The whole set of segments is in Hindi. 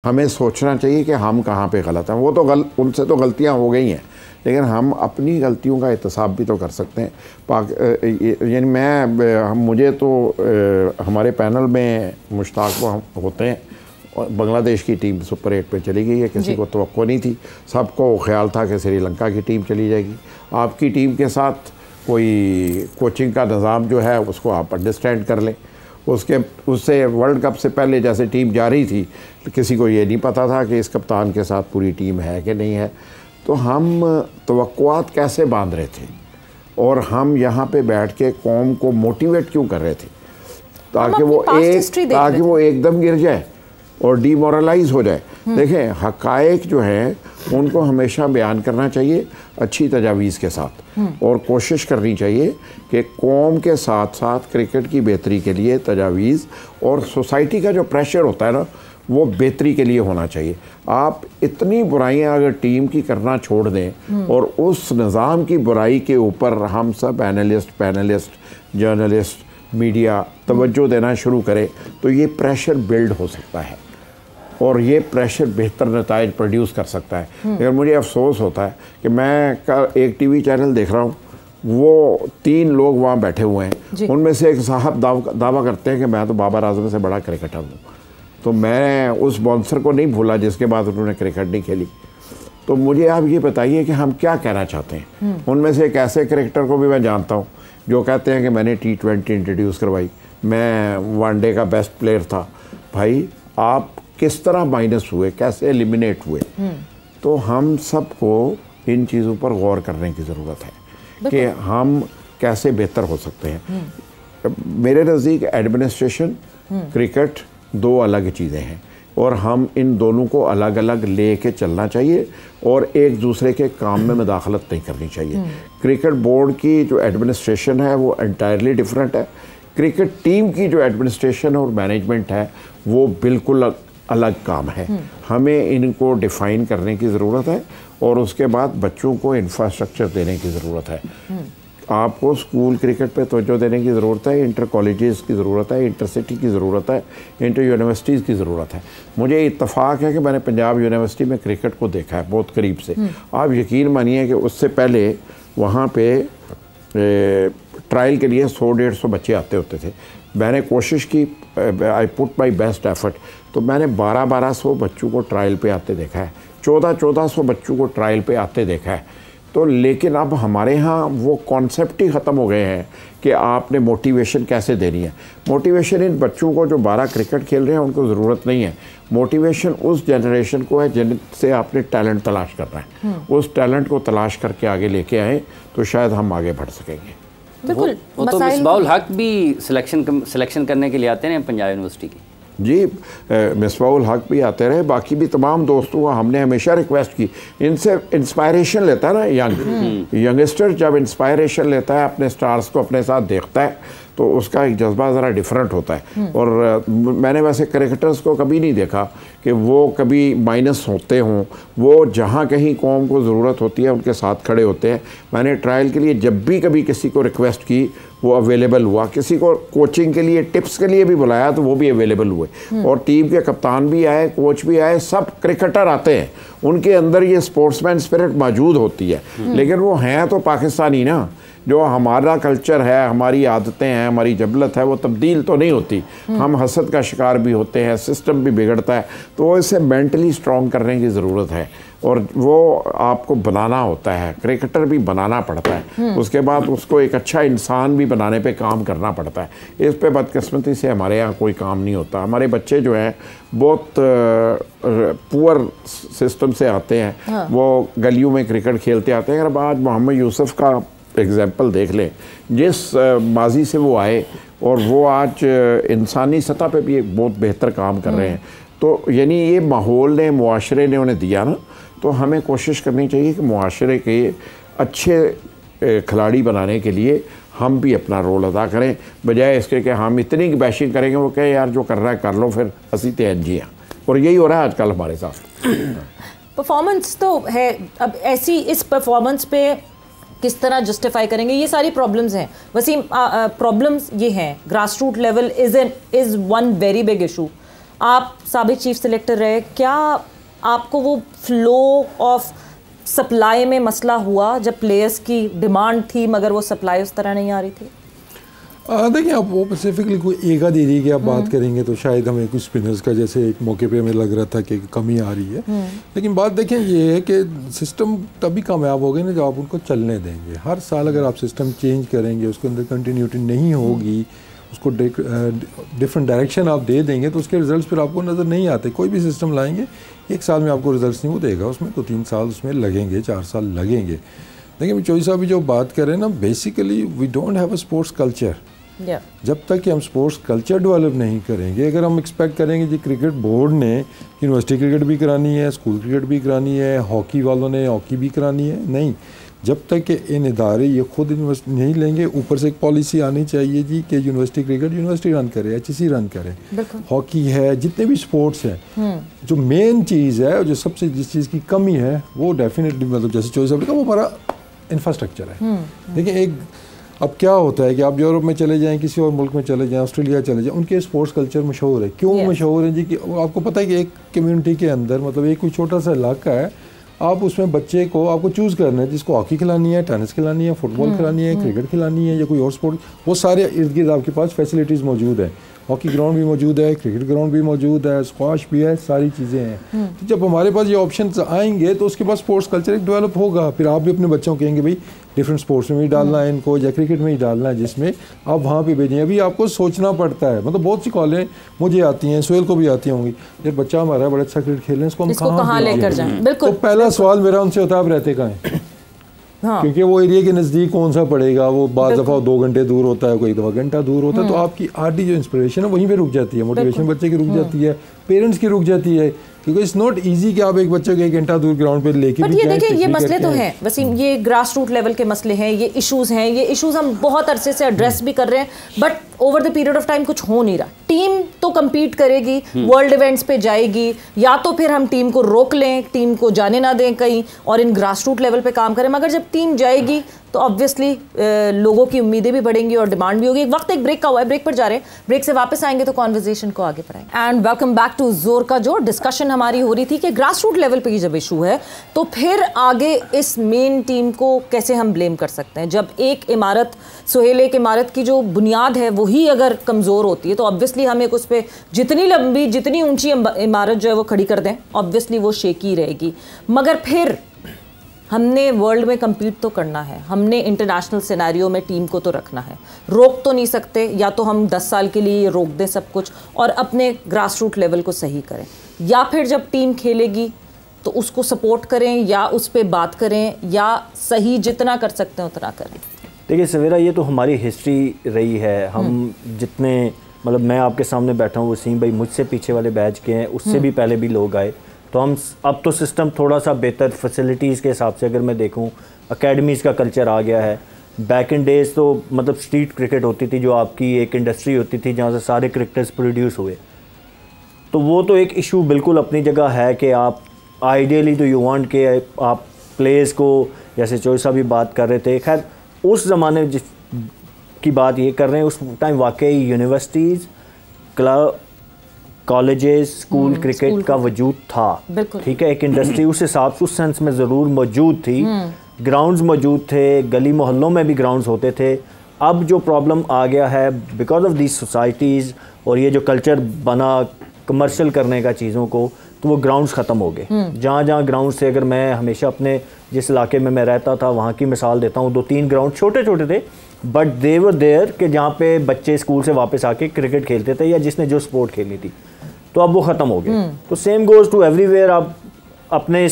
हमें सोचना चाहिए कि हम कहाँ पे गलत हैं। वो तो उनसे तो गलतियाँ हो गई हैं, लेकिन हम अपनी गलतियों का एहतसाब भी तो कर सकते हैं। यानी मुझे तो हमारे पैनल में मुश्ताक होते हैं, और बांग्लादेश की टीम सुपर 8 पे चली गई है, किसी को तवक्को नहीं थी, सबको ख्याल था कि श्रीलंका की टीम चली जाएगी। आपकी टीम के साथ कोई कोचिंग का निज़ाम जो है उसको आप अंडरस्टैंड कर लें। उससे वर्ल्ड कप से पहले जैसे टीम जा रही थी, किसी को ये नहीं पता था कि इस कप्तान के साथ पूरी टीम है कि नहीं है। तो हम तवक्कुआत कैसे बांध रहे थे, और हम यहाँ पे बैठ के कौम को मोटिवेट क्यों कर रहे थे, ताकि वो एकदम गिर जाए और डीमोरलाइज हो जाए। देखें, हकायक जो है उनको हमेशा बयान करना चाहिए अच्छी तजावीज़ के साथ, और कोशिश करनी चाहिए कि कौम के साथ साथ क्रिकेट की बेहतरी के लिए तजावीज़ और सोसाइटी का जो प्रेशर होता है ना, वो बेहतरी के लिए होना चाहिए। आप इतनी बुराइयां अगर टीम की करना छोड़ दें और उस निज़ाम की बुराई के ऊपर हम सब पैनलिस्ट, जर्नलिस्ट, मीडिया तवज्जो देना शुरू करें, तो ये प्रेशर बिल्ड हो सकता है और ये प्रेशर बेहतर नताइज प्रोड्यूस कर सकता है। लेकिन मुझे अफसोस होता है कि मैं एक टीवी चैनल देख रहा हूँ, वो 3 लोग वहाँ बैठे हुए हैं, उनमें से एक साहब दावा करते हैं कि मैं तो बाबर आजम से बड़ा क्रिकेटर हूँ। तो मैं उस बाउंसर को नहीं भूला जिसके बाद उन्होंने क्रिकेट नहीं खेली। तो मुझे आप ये बताइए कि हम क्या कहना चाहते हैं। उनमें से एक ऐसे क्रिकेटर को भी मैं जानता हूँ जो कहते हैं कि मैंने T20 इंट्रोड्यूस करवाई, मैं वनडे का बेस्ट प्लेयर था। भाई, आप किस तरह माइनस हुए, कैसे एलिमिनेट हुए? तो हम सबको इन चीज़ों पर गौर करने की ज़रूरत है कि हम कैसे बेहतर हो सकते हैं। मेरे नज़दीक एडमिनिस्ट्रेशन, क्रिकेट 2 अलग चीज़ें हैं, और हम इन दोनों को अलग अलग ले के चलना चाहिए और एक दूसरे के काम में मुदाखलत नहीं करनी चाहिए। क्रिकेट बोर्ड की जो एडमिनिस्ट्रेशन है वो एंटायरली डिफरेंट है, क्रिकेट टीम की जो एडमिनिस्ट्रेशन और मैनेजमेंट है वो बिल्कुल अलग काम है। हमें इनको डिफ़ाइन करने की ज़रूरत है, और उसके बाद बच्चों को इंफ्रास्ट्रक्चर देने की ज़रूरत है। आपको स्कूल क्रिकेट पे तवज्जो देने की ज़रूरत है, इंटर कॉलेजेस की ज़रूरत है, इंटर सिटी की ज़रूरत है, इंटर यूनिवर्सिटीज़ की ज़रूरत है। मुझे इत्तफ़ाक़ है कि मैंने पंजाब यूनिवर्सिटी में क्रिकेट को देखा है बहुत करीब से। आप यकीन मानिए कि उससे पहले वहाँ पे ट्रायल के लिए 100-150 बच्चे आते होते थे। मैंने कोशिश की, I put my best effort, तो मैंने 1200 बच्चों को ट्रायल पे आते देखा है, 1400 बच्चों को ट्रायल पे आते देखा है। तो लेकिन अब हमारे यहाँ वो कॉन्सेप्ट ही ख़त्म हो गए हैं कि आपने मोटिवेशन कैसे देनी है। मोटिवेशन इन बच्चों को जो 12 क्रिकेट खेल रहे हैं उनको ज़रूरत नहीं है। मोटिवेशन उस जनरेशन को है जिनसे आपने टैलेंट तलाश करना है। उस टैलेंट को तलाश करके आगे लेके आए तो शायद हम आगे बढ़ सकेंगे। बिल्कुल। वो तो मिसबाउल हक भी सिलेक्शन करने के लिए आते हैं पंजाब यूनिवर्सिटी की। जी, मिसबाउल हक भी आते रहे, बाकी भी तमाम दोस्तों को हमने हमेशा रिक्वेस्ट की, इनसे इंस्पायरेशन लेता है ना यंगस्टर, जब इंस्पायरेशन लेता है, अपने स्टार्स को अपने साथ देखता है, तो उसका एक जज्बा ज़रा डिफरेंट होता है। और मैंने वैसे क्रिकेटर्स को कभी नहीं देखा कि वो कभी माइनस होते हों। वो जहाँ कहीं कौम को ज़रूरत होती है उनके साथ खड़े होते हैं। मैंने ट्रायल के लिए जब भी कभी किसी को रिक्वेस्ट की वो अवेलेबल हुआ, किसी को कोचिंग के लिए टिप्स के लिए भी बुलाया तो वो भी अवेलेबल हुए, और टीम के कप्तान भी आए, कोच भी आए, सब क्रिकेटर आते हैं। उनके अंदर ये स्पोर्ट्समैन स्पिरिट मौजूद होती है, लेकिन वो हैं तो पाकिस्तानी ना। जो हमारा कल्चर है, हमारी आदतें हैं, हमारी जबलत है, वो तब्दील तो नहीं होती। हम हसद का शिकार भी होते हैं, सिस्टम भी बिगड़ता है, तो इसे मेंटली स्ट्रॉन्ग करने की ज़रूरत है, और वो आपको बनाना होता है। क्रिकेटर भी बनाना पड़ता है, उसके बाद उसको एक अच्छा इंसान भी बनाने पे काम करना पड़ता है। इस पे बदकिस्मती से हमारे यहाँ कोई काम नहीं होता। हमारे बच्चे जो हैं बहुत पुअर सिस्टम से आते हैं, वो गलियों में क्रिकेट खेलते आते हैं। अगर आज मोहम्मद यूसुफ का एग्जाम्पल देख लें, जिस माजी से वो आए और वो आज इंसानी सतह पे भी बहुत बेहतर काम कर रहे हैं, तो यानी ये माहौल ने, मुआशरे ने उन्हें दिया ना। तो हमें कोशिश करनी चाहिए कि मुआशरे के अच्छे खिलाड़ी बनाने के लिए हम भी अपना रोल अदा करें, बजाय इसके कि हम इतनी बैशिंग करेंगे वो कहे यार जो कर रहा है कर लो, फिर हंसी तेंजियाँ। और यही हो रहा है आजकल हमारे साथ। परफॉर्मेंस तो है, अब ऐसी इस परफॉर्मेंस पे किस तरह जस्टिफाई करेंगे, ये सारी प्रॉब्लम्स हैं वसीम। प्रॉब्लम्स ये हैं, grass root level is one very big issue. आप साबिक चीफ सिलेक्टर रहे, क्या आपको वो फ्लो ऑफ सप्लाई में मसला हुआ जब प्लेयर्स की डिमांड थी मगर वो सप्लाई उस तरह नहीं आ रही थी? देखिए, आप वो स्पेसिफिकली कोई एक आध एरिया की आप बात करेंगे तो शायद हमें कुछ स्पिनर्स का जैसे एक मौके पे हमें लग रहा था कि कमी आ रही है, लेकिन बात देखें ये है कि सिस्टम तभी कामयाब हो गए ना जब आप उनको चलने देंगे। हर साल अगर आप सिस्टम चेंज करेंगे, उसके अंदर कंटिन्यूटी नहीं होगी, उसको डिफरेंट डायरेक्शन आप दे देंगे तो उसके रिजल्ट्स फिर आपको नज़र नहीं आते। कोई भी सिस्टम लाएंगे एक साल में आपको रिजल्ट्स नहीं वो देगा, उसमें तो 3 साल उसमें लगेंगे, 4 साल लगेंगे। देखिए चौधरी साहब जो बात कर रहे हैं ना, basically we don't have a sports culture. जब तक कि हम स्पोर्ट्स कल्चर डेवलप नहीं करेंगे, अगर हम एक्सपेक्ट करेंगे कि क्रिकेट बोर्ड ने यूनिवर्सिटी क्रिकेट भी करानी है, स्कूल क्रिकेट भी करानी है, हॉकी वालों ने हॉकी भी करानी है, नहीं, जब तक कि इन इदारे ये खुद इन्वेस्ट नहीं लेंगे। ऊपर से एक पॉलिसी आनी चाहिए जी कि यूनिवर्सिटी क्रिकेट यूनिवर्सिटी रन करे, HEC रन करे, हॉकी है, जितने भी स्पोर्ट्स हैं, जो मेन चीज़ है, जो सबसे जिस चीज़ की कमी है वो डेफिनेटली मतलब जैसे चौधरी साहब ने कहा वो हमारा इंफ्रास्ट्रक्चर है। देखिए एक अब क्या होता है कि आप यूरोप में चले जाएं, किसी और मुल्क में चले जाएं, ऑस्ट्रेलिया चले जाएं, उनके स्पोर्ट्स कल्चर मशहूर है। क्यों मशहूर है जी? कि आपको पता है कि एक कम्युनिटी के अंदर मतलब एक कोई छोटा सा इलाका है, आप उसमें बच्चे को आपको चूज़ करना है जिसको हॉकी खिलानी है, टेनिस खिलानी है, फुटबॉल खिलानी है, क्रिकेट खिलानी है या कोई और स्पोर्ट, वो सारे इर्द गिर्द आपके पास फैसिलिटीज़ मौजूद है। हॉकी ग्राउंड भी मौजूद है, क्रिकेट ग्राउंड भी मौजूद है, स्क्वाश भी है, सारी चीज़ें हैं। तो जब हमारे पास ये ऑप्शंस आएंगे तो उसके बाद स्पोर्ट्स कल्चर एक डेवलप होगा। फिर आप भी अपने बच्चों को कहेंगे भाई डिफरेंट स्पोर्ट्स में ही डालना है इनको या क्रिकेट में ही डालना है, जिसमें आप वहाँ पे भेजें। अभी आपको सोचना पड़ता है, मतलब बहुत सी कॉलें मुझे आती हैं, सोहेल को भी आती होंगी, यार बच्चा हमारा बड़ा अच्छा क्रिकेट खेल रहे हैं, इसको हम कहाँ लेकर जाएं? बिल्कुल। तो पहला सवाल मेरा उनसे होता है आप रहते कहाँ हैं? हाँ। क्योंकि वो एरिया के नज़दीक कौन सा पड़ेगा, वो बाज़ दफ़ा 2 घंटे दूर होता है, कोई दफ़ा घंटा दूर होता है, तो आपकी आधी जो इंस्पिरेशन है वहीं पे रुक जाती है, मोटिवेशन बच्चे की रुक जाती है, पेरेंट्स की रुक जाती है, क्योंकि इट्स नॉट इजी कि आप एक बच्चे को 1 घंटा दूर ग्राउंड पे लेके भी जाएं। ये देखिए ये मसले तो हैं वसीम, ये ग्रास रूट लेवल के मसले हैं, ये इश्यूज हैं, ये इश्यूज हम बहुत अरसे से एड्रेस भी कर रहे हैं, but over the period of time कुछ हो नहीं रहा। टीम तो कम्पीट करेगी, वर्ल्ड इवेंट्स पे जाएगी, या तो फिर हम टीम को रोक लें, टीम को जाने ना दें कहीं और इन ग्रास रूट लेवल पे काम करें, मगर जब टीम जाएगी तो ऑब्वियसली लोगों की उम्मीदें भी बढ़ेंगी और डिमांड भी होगी। एक वक्त एक ब्रेक का हुआ है, ब्रेक पर जा रहे हैं, ब्रेक से वापस आएंगे तो कॉन्वर्सेशन को आगे बढ़ाएंगे। एंड वेलकम बैक टू जोर का जोर। डिस्कशन हमारी हो रही थी कि ग्रास रूट लेवल पे ही जब इशू है तो फिर आगे इस मेन टीम को कैसे हम ब्लेम कर सकते हैं। जब एक इमारत सोहेल, एक इमारत की जो बुनियाद है वही अगर कमज़ोर होती है तो ऑब्वियसली हम एक उस पर जितनी लंबी जितनी ऊंची इमारत जो है वो खड़ी कर दें, ऑब्वियसली वो शेकी रहेगी। मगर फिर हमने वर्ल्ड में कम्पीट तो करना है, हमने इंटरनेशनल सिनेरियो में टीम को तो रखना है, रोक तो नहीं सकते। या तो हम 10 साल के लिए रोक दें सब कुछ और अपने ग्रास रूट लेवल को सही करें, या फिर जब टीम खेलेगी तो उसको सपोर्ट करें या उस पर बात करें या सही जितना कर सकते हैं उतना करें। देखिए सवेरा, ये तो हमारी हिस्ट्री रही है। हम जितने मतलब मैं आपके सामने बैठा हूँ, वसीम भाई मुझसे पीछे वाले बैच के हैं, उससे भी पहले भी लोग आए, तो हम अब तो सिस्टम थोड़ा सा बेहतर फैसिलिटीज़ के हिसाब से अगर मैं देखूं, एकेडमीज़ का कल्चर आ गया है। बैक इन डेज़ तो मतलब स्ट्रीट क्रिकेट होती थी, जो आपकी एक इंडस्ट्री होती थी जहाँ से सारे क्रिकेटर्स प्रोड्यूस हुए, तो वो तो एक इशू बिल्कुल अपनी जगह है कि आप आइडियली तो यू वांट के आप प्लेयर्स को, जैसे चौधरी साहब भी बात कर रहे थे, खैर उस ज़माने जिस की बात ये कर रहे हैं, उस टाइम वाकई universities, club, colleges, school cricket का वजूद था, ठीक है, एक इंडस्ट्री उस हिसाब से उस सेंस में ज़रूर मौजूद थी, ग्राउंड्स मौजूद थे, गली मोहल्लों में भी ग्राउंड्स होते थे। अब जो प्रॉब्लम आ गया है बिकॉज ऑफ दीज सोसाइटीज़ और ये जो कल्चर बना कमर्शियल करने का चीज़ों को, तो वो ग्राउंड्स ख़त्म हो गए। जहाँ जहाँ ग्राउंड से, अगर मैं हमेशा अपने जिस इलाके में मैं रहता था वहाँ की मिसाल देता हूँ, 2-3 ग्राउंड छोटे छोटे थे, बट दे वर देयर कि जहाँ पे बच्चे स्कूल से वापस आके क्रिकेट खेलते थे या जिसने जो स्पोर्ट खेलनी थी, तो अब वो ख़त्म हो गए। तो सेम गोज़ टू एवरीवेयर। आप अपने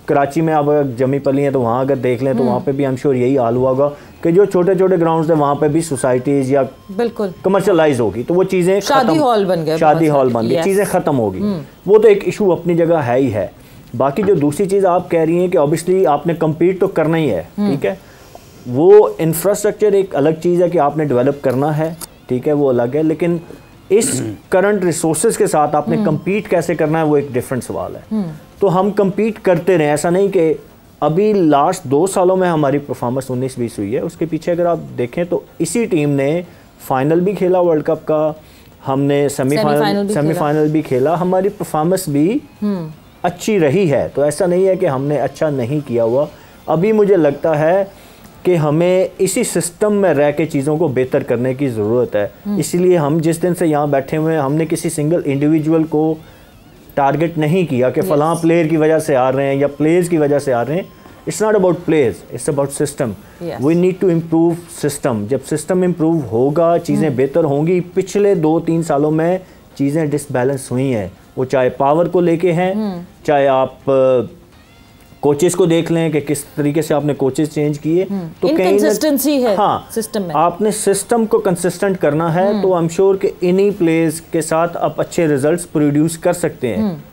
कराची में आप अगर जमी पली हैं तो वहाँ अगर देख लें तो वहाँ पे भी आई एम श्योर यही हाल हुआ होगा कि जो छोटे छोटे ग्राउंड्स थे वहाँ पे भी सोसाइटीज़ या बिल्कुल कमर्शलाइज होगी, तो वो चीज़ें शादी हॉल बन गए, शादी हॉल बन गई, चीज़ें ख़त्म होगी। वो तो एक इशू अपनी जगह है ही है। बाकी जो दूसरी चीज़ आप कह रही हैं कि ऑब्वियसली आपने कम्पीट तो करना ही है, ठीक है, वो इंफ्रास्ट्रक्चर एक अलग चीज़ है कि आपने डेवलप करना है, ठीक है, वो अलग है, लेकिन इस करंट रिसोर्सेज के साथ आपने कम्पीट कैसे करना है वो एक डिफरेंट सवाल है। तो हम कम्पीट करते रहे, ऐसा नहीं कि अभी लास्ट 2 सालों में हमारी परफॉर्मेंस 19-20 हुई है, उसके पीछे अगर आप देखें तो इसी टीम ने फाइनल भी खेला वर्ल्ड कप का, हमने सेमीफाइनल भी खेला, हमारी परफॉर्मेंस भी अच्छी रही है। तो ऐसा नहीं है कि हमने अच्छा नहीं किया हुआ। अभी मुझे लगता है कि हमें इसी सिस्टम में रह के चीज़ों को बेहतर करने की ज़रूरत है। इसलिए हम जिस दिन से यहाँ बैठे हुए हैं, हमने किसी सिंगल इंडिविजुअल को टारगेट नहीं किया कि फलां प्लेयर की वजह से आ रहे हैं या प्लेयर्स की वजह से आ रहे हैं। It's not about players, it's about system. We need to improve system. जब सिस्टम इम्प्रूव होगा, चीज़ें बेहतर होंगी। पिछले 2-3 सालों में चीज़ें डिसबैलेंस हुई हैं, वो चाहे पावर को लेके हैं, चाहे आप कोचेस को देख लें कि किस तरीके से आपने कोचेस चेंज किए। तो इनकंसिस्टेंसी है सिस्टम में। आपने सिस्टम को कंसिस्टेंट करना है, तो आई एम श्योर कि इन्हीं प्लेयर्स के साथ आप अच्छे रिजल्ट्स प्रोड्यूस कर सकते हैं।